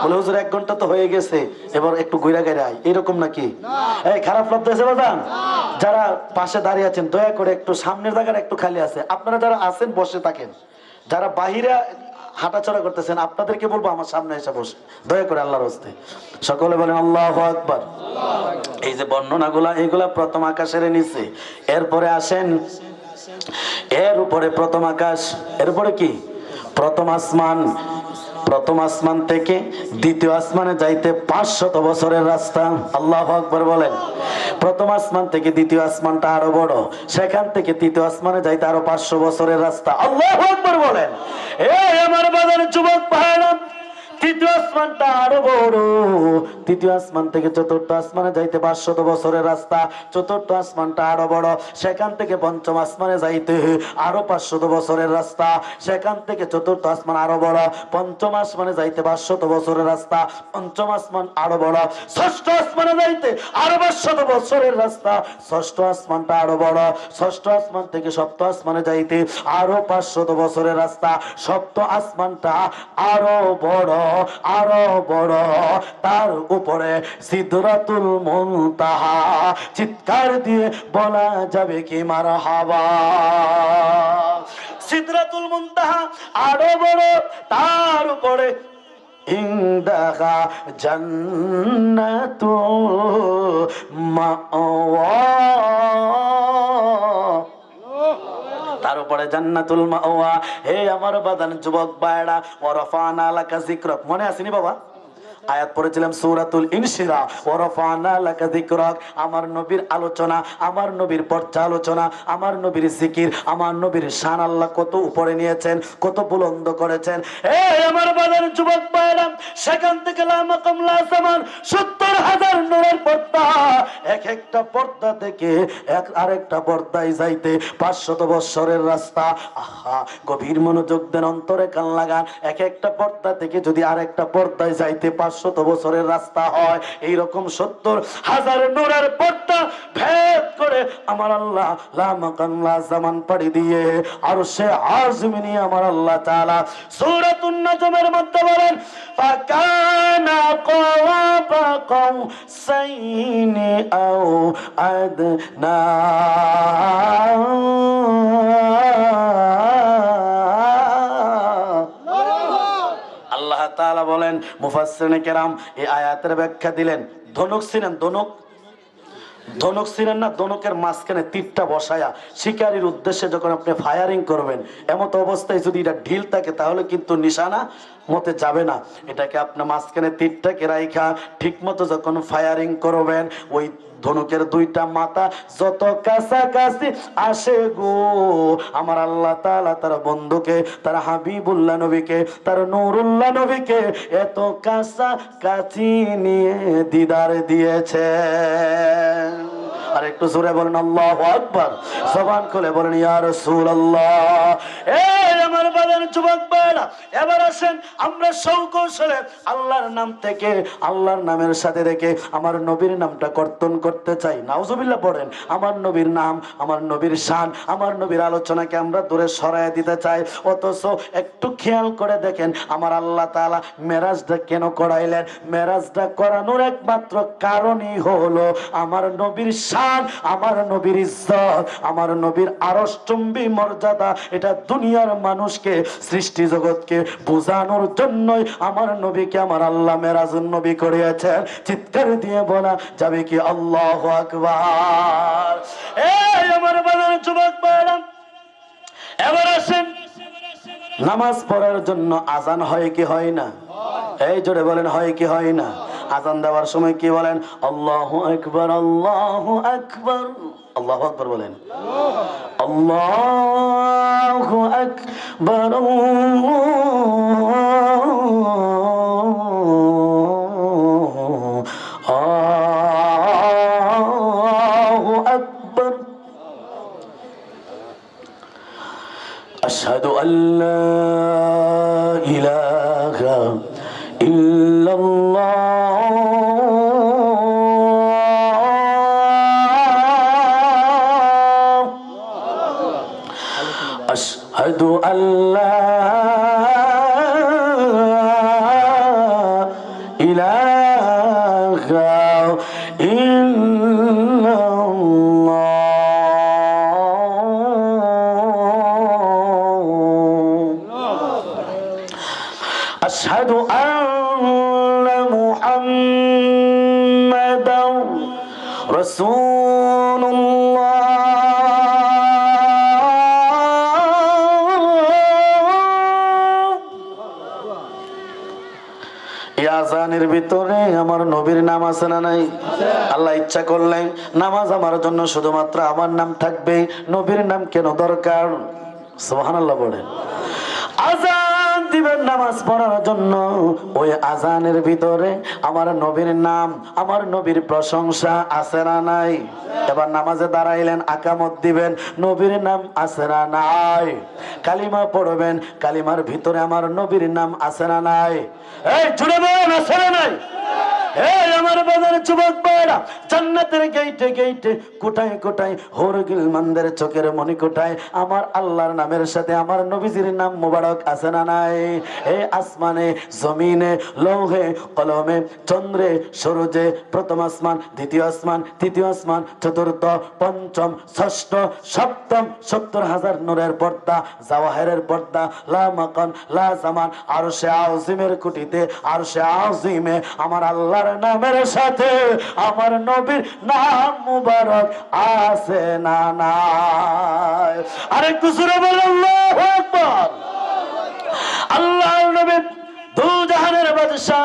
বলে হুজুর 1 ঘন্টা তো হয়ে গেছে, এবার একটু ঘুরা ঘুরা আই, এরকম নাকি? এই খারাপ লাগতেছে বাজান? যারা পাশে দাঁড়িয়ে আছেন দয়া করে একটু সামনের জায়গাটা একটু খালি আছে, আপনারা যারা আছেন বসে থাকেন। যারা বাহিরে হাঁটাচলা করতেছেন আপনাদেরকে বলবো আমার সামনে এসে বসে, দয়া করে আল্লাহর হস্তে। সকলে বলেন আল্লাহু আকবার। এই যে বর্ণনাগুলা, এইগুলা প্রথম আকাশের নিচে। এরপরে আসেন এর উপরে প্রথম আকাশ, এরপরে কি প্রথম আসমান। প্রথম আসমান থেকে দ্বিতীয় আসমানে যাইতে 500 বছরের রাস্তা। আল্লাহু আকবার বলেন। প্রথম আসমান থেকে দ্বিতীয় আসমানটা আরো বড়, সেখান থেকে তৃতীয় আসমানে যাইতে আরো 500 বছরের রাস্তা। আল্লাহু আকবার বলেন। এই আমার বাজারে যুবক ভাইরা, তৃতীয় আসমানটা আরো বড়। তৃতীয় আসমান থেকে চতুর্থ আসমানে যাইতে 500 বছরের রাস্তা। চতুর্থ আসমানটা আরো বড়, সেখান থেকে পঞ্চম আসমানে যাইতে আরো 500 বছরের রাস্তা। সেখান থেকে চতুর্থ আসমান আরো বড়, পঞ্চম আসমানে যাইতে 500 বছরের রাস্তা। পঞ্চম আসমান আরো বড়, ষষ্ঠ আসমানে যাইতে আরো 500 বছরের রাস্তা। ষষ্ঠ আসমানটা আরো বড়, ষষ্ঠ আসমান থেকে সপ্তম আসমানে যাইতে আরো 500 বছরের রাস্তা। সপ্তম আসমানটা আরো বড়, আরো বড়। তার উপরে সিদরাতুল মুনতাহা। চিৎকার দিয়ে বলা যাবে কি মারহাবা। সিদরাতুল মুনতাহা আরো বড়, তার উপরে ইনদাহা জান্নাতুল মাওয়া। তার উপরে জান্নাতুল মাওয়া। হে আমার বাদান যুবক ভাইরা, ওয়ারাফানা লাকা যিকরাক, মনে আসেনি বাবা? আয়াত পড়েছিলাম সূরাতুল ইনশিরা, ওয়ারাফানা লাকা যিকরাক। আমার নবীর আলোচনা, আমার নবীর পর্যালোচনা, আমার নবীর জিকির, আমার নবীর শান আল্লাহ কত উপরে নিয়েছেন, কত বুলন্দ করেছেন। এই আমার বাজার যুবক ভাইরা, সেখান থেকে লা মাকাম লা জামান 70,000 নূরের পর্দা। এক একটা পর্দা থেকে আরেকটা পর্দায় যাইতে 500 বছরের রাস্তা। আহা, গভীর মনোযোগ দেন, অন্তরে কান লাগান। এক একটা পর্দা থেকে যদি আরেকটা পর্দায় যাইতে 500 বছরের রাস্তা হয়, এইরকম 70,000 নূরের পর্দা ভেদ করে আমার আল্লাহ লা মাকাম লা জামান পাড়ি দিয়ে আরশে আযমিনী আমার আল্লাহ তাআলা সূরাতুন নাজমের মধ্যে বলেন, ফাকানা কাওয়াবা কাওসাইনি আও আদনা। আল্লাহ তাআলা বলেন, মুফাসসিরিনে কেরাম এই আয়াতের ব্যাখ্যা দিলেন। ধনুক ছিলেন, ধনুক, ধনুক ছিলেন না, ধনুকের মাঝখানে তীরটা বসায়া শিকারীর উদ্দেশ্যে যখন আপনি ফায়ারিং করবেন, এমত অবস্থায় যদি এটা ঢিল থাকে তাহলে কিন্তু নিশানা মতে যাবে না। এটাকে আপনি মাঝখানে তীরটাকে রাইখা ঠিক মতো যখন ফায়ারিং করবেন, ওই ধনুকের দুইটা মাথা যত কাছাকাছি আসে গো, আমার আল্লাহ তাআলা তার বন্ধুকে, তার হাবিবুল্লাহ নবীকে, তার নূরুল্লাহ নবীকে এত কাছাকাছি নিয়ে দিদার দিয়েছে। আর একটু জোরে বলেন আল্লাহু আকবার। জবান খুলে বলেন ইয়া রাসূলুল্লাহ। এই আমার বাজার যুবক ভাইরা, এবার আসেন আমরা সৌকৌশলে আল্লাহর নাম থেকে, আল্লাহর নামের সাথে রেখে আমার নবীর নামটা কর্তন করতে চাই। নাউজুবিল্লাহ পড়েন। আমার নবীর নাম, আমার নবীর শান, আমার নবীর আলোচনাকে আমরা দূরে সরায় দিতে চাই। অথচ একটু খেয়াল করে দেখেন, আমার আল্লাহ তাআলা মেরাজটা কেন করাইলেন? মেরাজটা করানোর একমাত্র কারণই হলো আমার নবীর শান, আমার নবীর ইজ্জত, আমার নবীর আরশচুম্বী মর্যাদা, এটা দুনিয়ার মানুষকে, সৃষ্টি জগৎকে বোঝানোর জন্যই আমার নবীকে আমার আল্লাহ মেরাজুন নবী করিয়েছেন। চিৎকার দিয়ে বলা যাবে কি আল্লাহু আকবার। এই আমার বাজার যুবক ভাইরা, এবার আসেন নামাজ পড়ার জন্য আজান হয় কি হয় না? এই জোরে বলেন, হয় কি হয় না? আজান দেওয়ার সময় কি বলেন? আল্লাহু আকবার, আল্লাহু আকবার। আল্লাহু আকবার বলেন। আল্লাহু আকবার, আল্লাহু আকবার। আশহাদু আল্লা ইলাহা ইল্লাল্লাহ। আশহাদু আল্লা ইলাহা ইল্লাল্লাহ। আশহাদু আন্না মুহাম্মাদার রাসূলুল্লাহ। এই আজানের ভিতরে আমার নবীর নাম আছে না নাই? আল্লাহ ইচ্ছা করলেন নামাজ আমার জন্য শুধুমাত্র আমার নাম থাকবে, নবীর নাম কেন দরকার? সুবহানাল্লাহ বলেন। আজান দিবেন নামাজ পড়ার জন্য, ওই আজানের ভিতরে আমার নবীর নাম, আমার নবীর প্রশংসা আছে না নাই? এবার নামাজে দাঁড়াইলেন, আকামত দিবেন, নবীর নাম আছে না নাই? কালিমা পড়বেন, কালিমার ভিতরে আমার নবীর নাম আছে না নাই? এই জুড়ে বলেন, আছে না নাই? এই আমার বাজার যুবক ভাইরা, জান্নাতের গেইটে গেইটে, কোটায় কোটায়, হরগিলমানদের চোখের মনি কোটায় আমার আল্লাহর নামের সাথে আমার নবীজির নাম মোবারক আছে না নাই? এই আসমানে, জমিনে, লৌহে, কলমে, চন্দ্রে, সূর্যে, প্রথম আসমান, দ্বিতীয় আসমান, তৃতীয় আসমান, চতুর্থ, পঞ্চম, ষষ্ঠ, সপ্তম, 70,000 নূরের পর্দা, জাওয়াহিরের পর্দা, লা মাকান লা জামান, আরশে আজিমের কুটিতে, আরশে আজিমে আমার আল্লাহর নামের সাথে আমার নবীর নাম মুবারক আছে না নাই? আরেকটু জোরে বলেন আল্লাহু আকবার। আল্লাহর নবী দু জাহানের বাদশা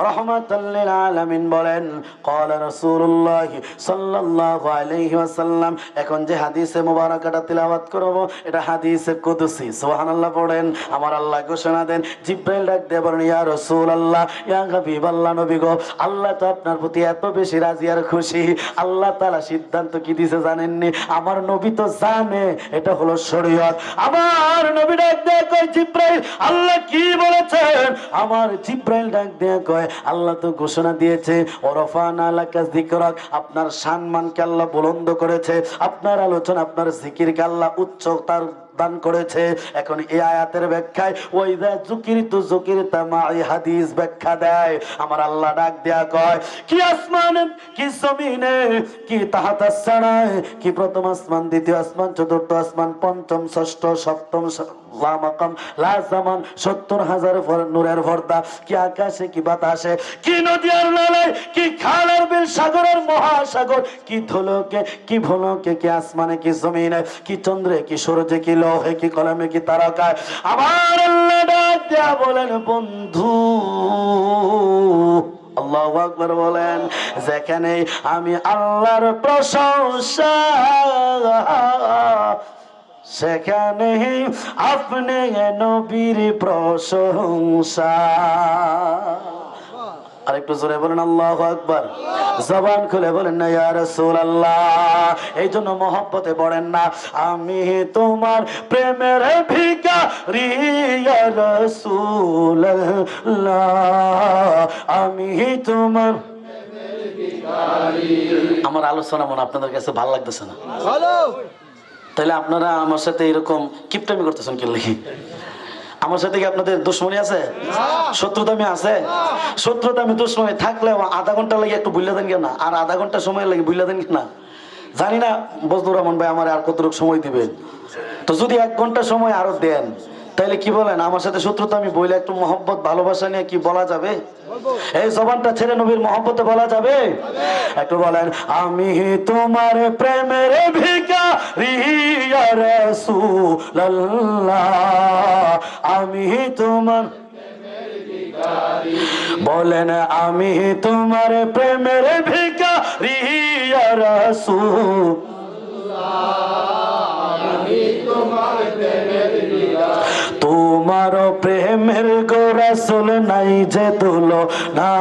রাহমাতাল লিল আলামিন বলেন, ক্বালা রাসূলুল্লাহ সাল্লাল্লাহু আলাইহি ওয়াসাল্লাম। এখন যে হাদিসে মুবারাকাটা তিলাওয়াত করব এটা হাদিসে কুদসি। সুবহানাল্লাহ পড়েন। আমার আল্লাহ ঘোষণা দেন, জিবরাইল ডাক দিয়ে বলেন, ইয়া রাসূলুল্লাহ, ইয়া হাবিবাল্লাহ, নবী গো, আল্লাহ তো আপনার প্রতি এত বেশি রাজি আর খুশি, আল্লাহ তাআলা সিদ্ধান্ত কি দিয়েছে জানেননি? আমার নবী তো জানে এটা হলো শরীয়ত। আমার নবী ডাক দিয়ে কয়, জিবরাইল, আল্লাহ কি বলেছেন? আমার জিবরাইল ডাক দিয়ে কয়, আল্লাহ তো ঘোষণা দিয়েছে, ওরফানা লাকা যিকরাক, আপনার সম্মানকে আল্লাহ বুলন্দ করেছে, আপনার আলোচনা, আপনার জিকিরকে আল্লাহ উচ্চতার দান করেছে। এখন এই আয়াতের ব্যাখ্যায় ওয়াইদা যুকিরতু যুকিরতা মাই হাদিস ব্যাখ্যা দেয়। আমার আল্লাহ ডাক দেয়া কয়, কি আসমানে, কি জমিনে, কি তাহাতাস সামায়, কি প্রথম আসমান, দ্বিতীয় আসমান, চতুর্থ আসমান, পঞ্চম, ষষ্ঠ, সপ্তম, লা মাকাম লা জামান, 70,000 নূরের পর্দা, কি আকাশে, কি বাতাসে, কি নদী আর নালায়, কি খাল আর বিল, সাগর আর মহাসাগর, কি ধুলোকে, কি ভুলোকে, কি আসমানে, কি জমিনে, কি চন্দ্রে, কি সূর্যে, কি লৌহে, কি কলমে, কি তারকায়, আমার আল্লাহ ডাক দেয়া বলেন, বন্ধু, আল্লাহু আকবার বলেন, যেখানে আমি আল্লাহর প্রশংসা, সেখানে আপনি নবীর প্রশংসা। আরেকটু জোরে বলেন আল্লাহু আকবার। জবান খুলে বলেন না ইয়া রাসূলুল্লাহ। এই জন্য মহব্বতে পড়েন না, আমি তোমার প্রেমের ভিখারি ইয়া রাসূলুল্লাহ, আমি তোমার প্রেমের ভিখারি। আমার আলোচনা মনে আপনাদের কাছে ভালো লাগতেছে না? ভালো। তাহলে আপনারা আমার সাথে এরকম কিপটামি করতেছেন কি লাগি? আমার সাথে কি আপনাদের দুশ্মনী আছে? শত্রুতামি আছে? শত্রুতামি দুশ্মনী থাকলেও আধা ঘন্টা লাগে একটু বুঝলে দেন কেনা, আর আধা ঘন্টা সময় লাগে বুঝলে দেন কিনা জানি না। বজলুর রহমান ভাই আমার আর কতটুকু সময় দিবেন? তো যদি 1 ঘন্টা সময় আরো দেন তাহলে কি বলেন, আমার সাথে শত্রুতামি বইলে একটু মহব্বত ভালোবাসা নিয়ে কি বলা যাবে? এই জবানটা ছেড়ে নবীর মহব্বতে বলা যাবে? একটু বলেন, আমি তোমার প্রেমের ভিখারি ইয়া রাসূলুল্লাহ, আমি তোমার প্রেমের ভিখারি। বলেন, আমি তোমার প্রেমের ভিখারি ইয়া রাসূলুল্লাহ, আমি তোমার প্রেমের ভিখারি। তোমার প্রেমের গো রাসূল নাই যে তুলো না,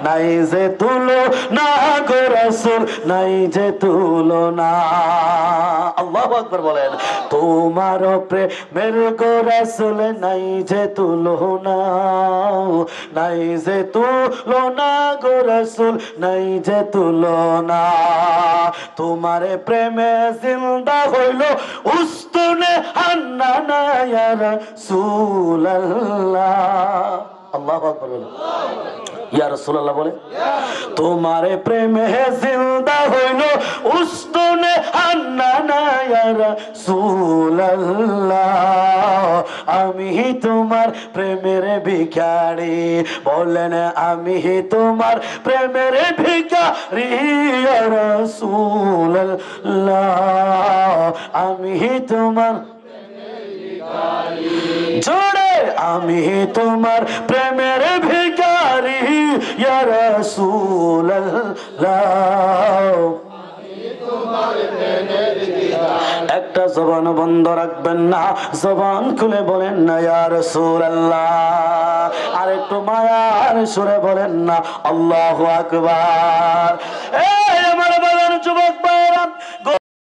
নাই যে তুলো না গো রাসূল, নাই যে তুলো না। আল্লাহু আকবার বলেন, তোমার প্রেমের গো রাসূল নাই যে তুলো না, নাই যে তুলো না গো রাসূল, নাই যে তুলো না। তোমার প্রেমে জিন্দা হইল উস্তুনে হান্নানা ইয়া রাসূলুল্লাহ। আল্লাহু আকবার বলেন, ইয়া রাসূলুল্লাহ বলেন, তোমার প্রেমে জিন্দা হইল উস্তুনে হান্নানা ইয়া রাসূলুল্লাহ, আমি তোমার প্রেমের ভিখারি। বলেন, আমি তোমার প্রেমের ভিখারি ইয়া রাসূলুল্লাহ, আমি তোমার প্রেমের ভিখারি। জোরে আমি তোমার প্রেমের ভিখারি ইয়া রাসূলুল্লাহ। একটা জবান বন্ধ রাখবেন না, জবান খুলে বলেন না ইয়া রাসূলুল্লাহ। আর একটু মায়ার সুরে বলেন না আল্লাহু আকবার। এই আমার বাবার যুবক